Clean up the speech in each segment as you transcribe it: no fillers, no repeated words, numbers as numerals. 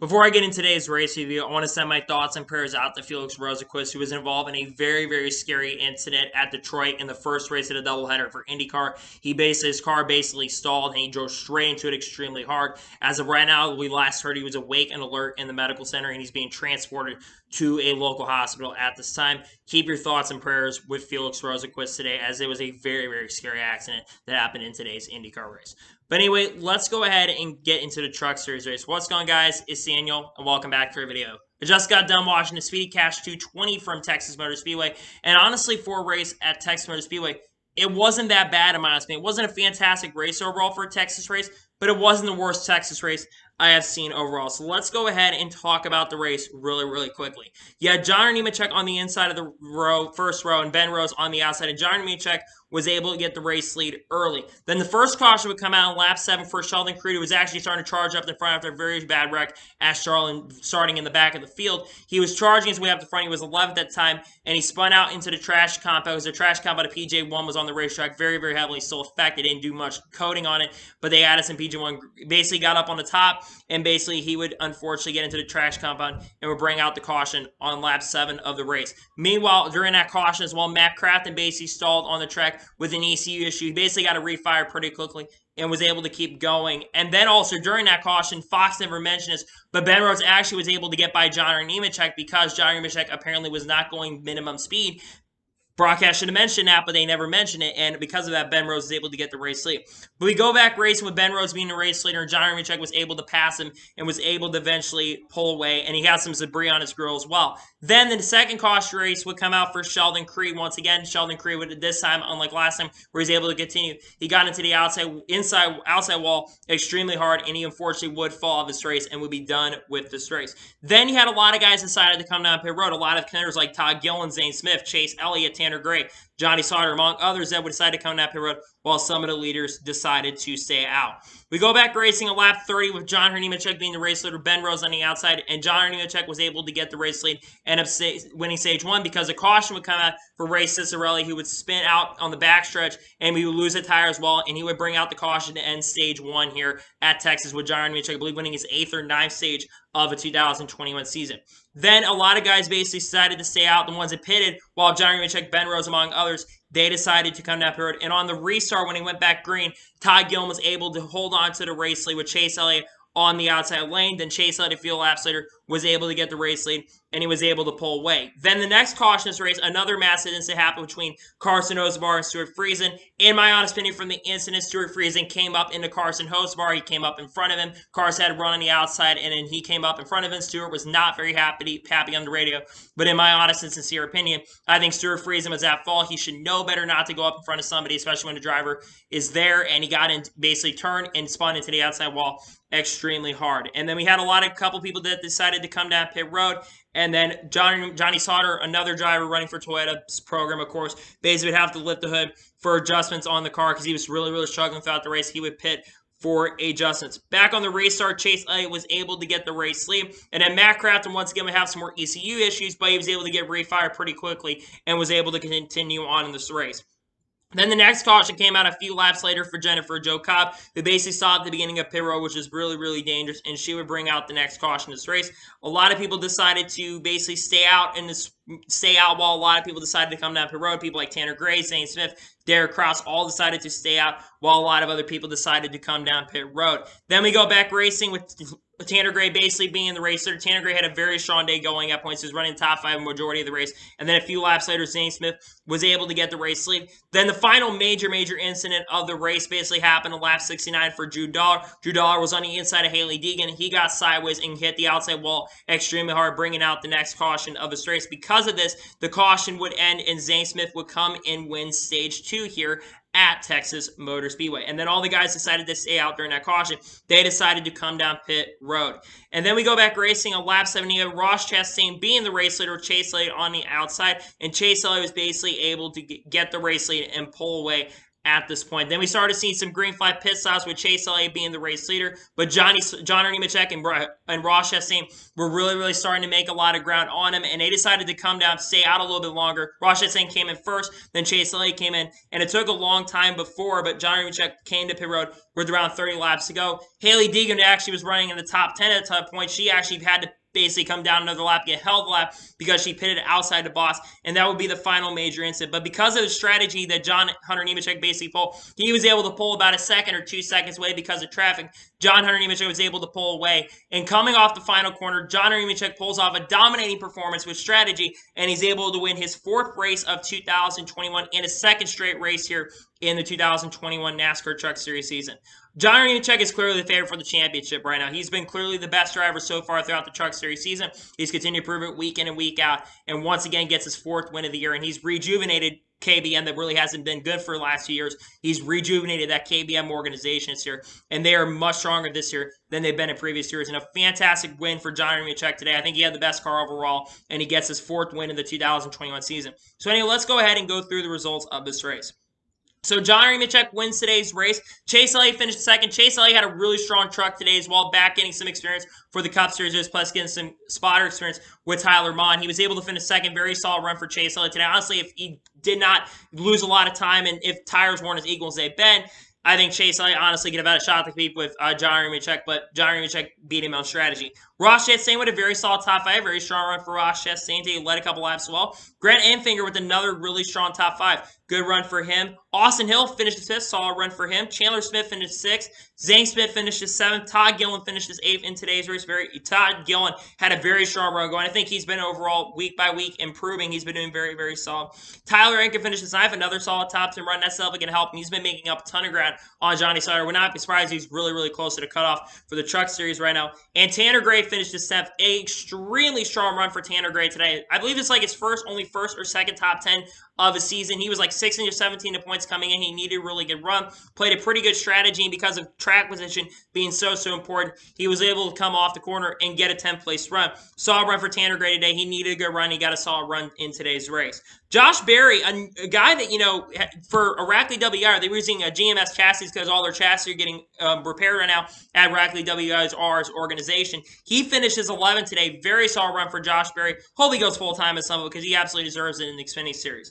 Before I get into today's race review, I want to send my thoughts and prayers out to Felix Rosenqvist, who was involved in a very, very scary incident at Detroit in the first race of the doubleheader for IndyCar. His car basically stalled and he drove straight into it extremely hard. As of right now, we last heard he was awake and alert in the medical center and he's being transported to a local hospital at this time. Keep your thoughts and prayers with Felix Rosenqvist today, as it was a very, very scary accident that happened in today's IndyCar race. But anyway, let's go ahead and get into the Truck Series race. What's going on, guys? It's Daniel, and welcome back to our video. I just got done watching the Speedy Cash 220 from Texas Motor Speedway, and honestly, for a race at Texas Motor Speedway, it wasn't that bad in my opinion. It wasn't a fantastic race overall for a Texas race, but it wasn't the worst Texas race I have seen overall. So let's go ahead and talk about the race really, really quickly. You had Hunter Nemechek on the inside of the first row, and Ben Rose on the outside, and Hunter Nemechek was able to get the race lead early. Then the first caution would come out on lap 7 for Sheldon Creed, who was actually starting to charge up the front after a very bad wreck as starting in the back of the field. He was charging his way up the front. He was 11th at the time, and he spun out into the trash compound because the trash compound of PJ1 was on the racetrack very, very heavily still affected. They didn't do much coating on it, but they added some PJ1, basically got up on the top, and basically he would unfortunately get into the trash compound and would bring out the caution on lap 7 of the race. Meanwhile, during that caution as well, Matt Crafton basically stalled on the track with an ECU issue. He basically got to refire pretty quickly and was able to keep going. And then also during that caution, Fox never mentioned this, but Ben Rhodes actually was able to get by Hunter Nemechek because Hunter Nemechek apparently was not going minimum speed. Broadcast should have mentioned that, but they never mentioned it, and because of that, Ben Rhodes was able to get the race lead. But we go back racing with Ben Rhodes being the race leader, and Hunter Nemechek was able to pass him and was able to eventually pull away, and he had some debris on his grill as well. Then the second caution race would come out for Sheldon Creed once again. Sheldon Creed would, this time, unlike last time, where he's able to continue. He got into the outside wall extremely hard, and he unfortunately would fall off this race and would be done with this race. Then you had a lot of guys decided to come down pit road. A lot of contenders like Todd Gillen, Zane Smith, Chase Elliott, Tanner Gray, Johnny Sauter, among others that would decide to come down pit road, while some of the leaders decided to stay out. We go back racing a lap 30 with Hunter Nemechek being the race leader, Ben Rose on the outside, and Hunter Nemechek was able to get the race lead and end up winning stage 1 because a caution would come out for Ray Cicerelli, who would spin out on the backstretch, and we would lose a tire as well, and he would bring out the caution to end stage 1 here at Texas with Hunter Nemechek, I believe, winning his 8th or 9th stage of a 2021 season. Then a lot of guys basically decided to stay out, the ones that pitted, while Hunter Nemechek, Ben Rose, among others, they decided to come down pit road. And on the restart, when he went back green, Todd Gillen was able to hold on to the race lead with Chase Elliott on the outside lane. Then Chase Elliott, a few laps later, was able to get the race lead, and he was able to pull away. Then the next cautionous race, another massive incident happened between Carson Hocevar and Stuart Friesen. In my honest opinion, from the incident, Stuart Friesen came up into Carson Hocevar. He came up in front of him. Carson had run on the outside, and then he came up in front of him. Stuart was not very happy on the radio. But in my honest and sincere opinion, I think Stuart Friesen was at fault. He should know better not to go up in front of somebody, especially when the driver is there, and he got in, basically turned and spun into the outside wall extremely hard. And then we had a couple people that decided to come down pit road, and then Johnny Sauter, another driver running for Toyota's program, of course, basically would have to lift the hood for adjustments on the car because he was really, really struggling throughout the race. He would pit for adjustments. Back on the restart, Chase Elliott was able to get the race lead, and then Matt Crafton once again would have some more ECU issues, but he was able to get refired pretty quickly and was able to continue on in this race. Then the next caution came out a few laps later for Jennifer Jo Cobb, who basically saw at the beginning of pit road, which is really, really dangerous, and she would bring out the next caution in this race. A lot of people decided to basically stay out while a lot of people decided to come down pit road. People like Tanner Gray, Zane Smith, Derek Cross all decided to stay out, while a lot of other people decided to come down pit road. Then we go back racing with Tanner Gray basically being the race leader. Tanner Gray had a very strong day going at points. He was running top 5 majority of the race. And then a few laps later, Zane Smith was able to get the race lead. Then the final major incident of the race basically happened in lap 69 for Drew Dollar. Drew Dollar was on the inside of Haley Deegan. He got sideways and hit the outside wall extremely hard, bringing out the next caution of this race. Because of this, the caution would end and Zane Smith would come and win stage 2 here at Texas Motor Speedway. And then all the guys decided to stay out during that caution. They decided to come down pit road. And then we go back racing on lap 70. Ross Chastain being the race leader, Chase Elliott on the outside. And Chase Elliott was basically able to get the race lead and pull away at this point. Then we started seeing some green flag pit stops with Chase Elliott being the race leader, but John Nemechek and Ross Chastain were really starting to make a lot of ground on him, and they decided to come down, stay out a little bit longer. Ross Chastain came in first, then Chase Elliott came in, and it took a long time before, but John Nemechek came to pit road with around 30 laps to go. Hailie Deegan actually was running in the top 10 at that point. She actually had to basically come down another lap, get held lap because she pitted outside the box, and that would be the final major incident. But because of the strategy that Hunter Nemechek basically pulled, he was able to pull about a second or 2 seconds away because of traffic. Hunter Nemechek was able to pull away, and coming off the final corner, Hunter Nemechek pulls off a dominating performance with strategy, and he's able to win his 4th race of 2021 and a 2nd straight race here in the 2021 NASCAR Truck Series season. Hunter Nemechek is clearly the favorite for the championship right now. He's been clearly the best driver so far throughout the Truck Series season. He's continued to prove it week in and week out, and once again gets his 4th win of the year, and he's rejuvenated KBM that really hasn't been good for the last few years. He's rejuvenated that KBM organization this year, and they are much stronger this year than they've been in previous years. And a fantastic win for Hunter Nemechek today. I think he had the best car overall, and he gets his 4th win in the 2021 season. So anyway, let's go ahead and go through the results of this race. So Hunter Nemechek wins today's race. Chase Elliott finished second. Chase Elliott had a really strong truck today as well, back getting some experience for the Cup Series, plus getting some spotter experience with Tyler Maun. He was able to finish second. Very solid run for Chase Elliott today. Honestly, if he did not lose a lot of time and if tires weren't as equal as they've been, I think Chase Elliott honestly could have had a shot to compete with Hunter Nemechek, but Hunter Nemechek beat him on strategy. Ross Chastain with a very solid top 5, very strong run for Ross Chastain. He led a couple laps as well. Grant Enfinger with another really strong top 5. Good run for him. Austin Hill finished 5th, solid run for him. Chandler Smith finished 6th. Zane Smith finished 7th. Todd Gillen finished 8th in today's race. Todd Gillen had a very strong run going. I think he's been overall week by week improving. He's been doing very solid. Tyler Enkin finished 9th, another solid top 10 run. That's definitely going to help him. He's been making up a ton of ground on Johnny Sauter. Would not be surprised he's really close to the cutoff for the Truck Series right now. And Tanner Gray finished 7th. A extremely strong run for Tanner Gray today. I believe it's like his only first or second top 10 of the season. He was like 16 or 17 to points coming in. He needed a really good run. Played a pretty good strategy, and because of track position being so important, he was able to come off the corner and get a 10th place run. Solid run for Tanner Gray today. He needed a good run. He got a solid run in today's race. Josh Berry, a guy that, for a Rackley WR, they were using a GMS chassis because all their chassis are getting repaired right now at Rackley WR's organization. He finishes 11th today. Very solid run for Josh Berry. Hope he goes full-time at some of it because he absolutely deserves it in the Xfinity Series.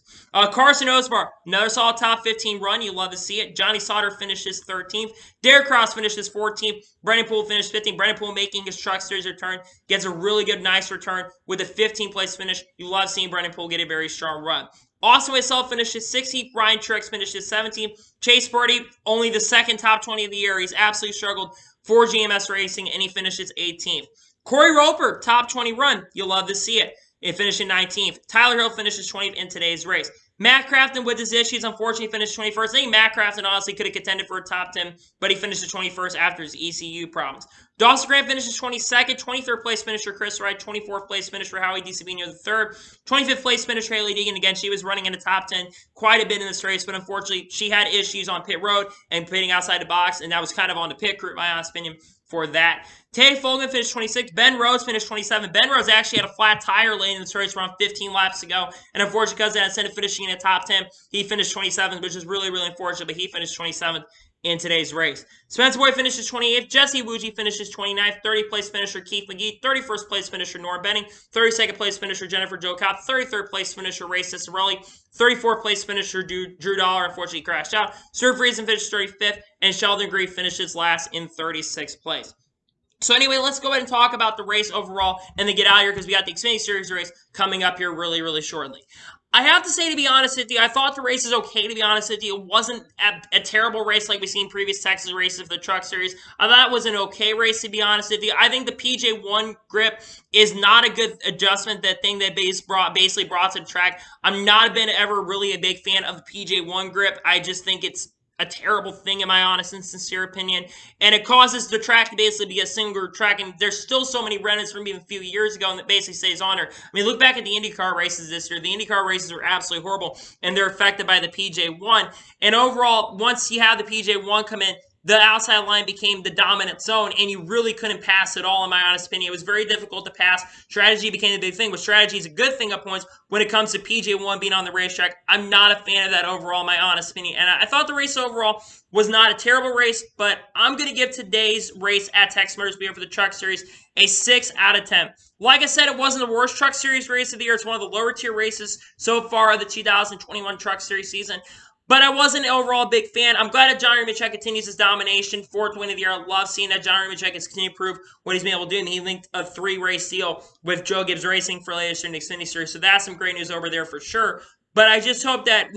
Carson Osbar, another solid top 15 run. You love to see it. Johnny Sauter finishes 13th. Derek Cross finishes 14th. Brendan Poole finished 15th. Brendan Poole making his Truck Series return. Gets a really good, nice return with a 15th place finish. You love seeing Brendan Poole get a very strong run. Austin Whistle finishes 16th. Ryan Truex finishes 17th. Chase Purdy, only the 2nd top 20 of the year. He's absolutely struggled for GMS Racing, and he finishes 18th. Corey Roper, top 20 run. You'll love to see it. It finished in 19th. Tyler Hill finishes 20th in today's race. Matt Crafton with his issues, unfortunately, finished 21st. I think Matt Crafton honestly could have contended for a top 10, but he finishes 21st after his ECU problems. Dawson Grant finishes 22nd. 23rd place finisher Chris Wright. 24th place finisher Howie DiSavino III. 25th place finisher Hailie Deegan. Again, she was running in the top 10 quite a bit in this race, but unfortunately, she had issues on pit road and pitting outside the box, and that was kind of on the pit crew, in my honest opinion, for that. Tay Fogelman finished 26th. Ben Rhodes finished 27th. Ben Rhodes actually had a flat tire lane in this race around 15 laps ago. And unfortunately, because of that, instead of finishing in the top 10, he finished 27th, which is really unfortunate, but he finished 27th in today's race. Spencer Boyd finishes 28th. Jesse Wuji finishes 29th. 30th place finisher Keith McGee. 31st place finisher Nora Benning. 32nd place finisher Jennifer Jo Cobb. 33rd place finisher Ray Cicerelli. 34th place finisher Drew Dollar unfortunately crashed out. Sir Friesen finished 35th. And Sheldon Grief finishes last in 36th place. So anyway, let's go ahead and talk about the race overall and then get out of here because we got the Xfinity Series race coming up here really shortly. I have to say, to be honest with you, I thought the race is okay, to be honest with you. It wasn't a terrible race like we've seen previous Texas races for the Truck Series. I thought it was an okay race, to be honest with you. I think the PJ1 grip is not a good adjustment, that thing that basically brought to the track. I'm not been ever really a big fan of the PJ1 grip. I just think it's a terrible thing in my honest and sincere opinion, and it causes the track to basically be a single track, and there's still so many remnants from even a few years ago that basically stays on there. I mean, look back at the IndyCar races this year. The IndyCar races are absolutely horrible, and they're affected by the PJ1, and overall, once you have the PJ1 come in, the outside line became the dominant zone, and you really couldn't pass at all, in my honest opinion. It was very difficult to pass. Strategy became the big thing, but strategy is a good thing at points when it comes to PJ1 being on the racetrack. I'm not a fan of that overall, in my honest opinion. And I thought the race overall was not a terrible race, but I'm going to give today's race at Texas Motor Speedway for the Truck Series a 6 out of 10. Like I said, it wasn't the worst Truck Series race of the year. It's one of the lower tier races so far of the 2021 Truck Series season. But I wasn't overall a big fan. I'm glad that John Nemechek continues his domination. Fourth win of the year. I love seeing that John Nemechek has continued to prove what he's been able to do. And he linked a 3-race deal with Joe Gibbs Racing for later in the Xfinity Series. So that's some great news over there for sure. But I just hope that,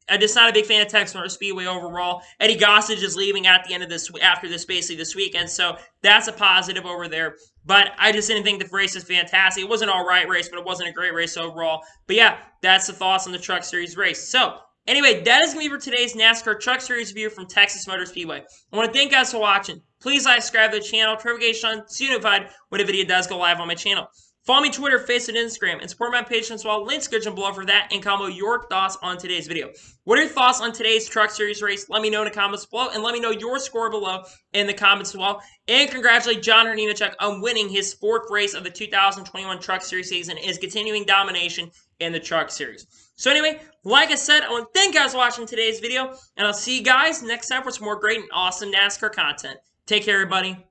I'm just not a big fan of Texas Motor Speedway overall. Eddie Gossage is leaving at the end of this, after this, basically this weekend. So that's a positive over there. But I just didn't think the race is fantastic. It was an all right race, but it wasn't a great race overall. But yeah, that's the thoughts on the Truck Series race. So anyway, that is going to be for today's NASCAR Truck Series review from Texas Motor Speedway. I want to thank you guys for watching. Please like, subscribe to the channel, notification on, so you're notified when a video does go live on my channel. Follow me on Twitter, Facebook, and Instagram, and support my page as well. Links description below for that, and comment your thoughts on today's video. What are your thoughts on today's Truck Series race? Let me know in the comments below, and let me know your score below in the comments as well. And congratulate John Nemechek on winning his 4th race of the 2021 Truck Series season, and his continuing domination in the Truck Series. So anyway, like I said, I want to thank you guys for watching today's video, and I'll see you guys next time for some more great and awesome NASCAR content. Take care, everybody.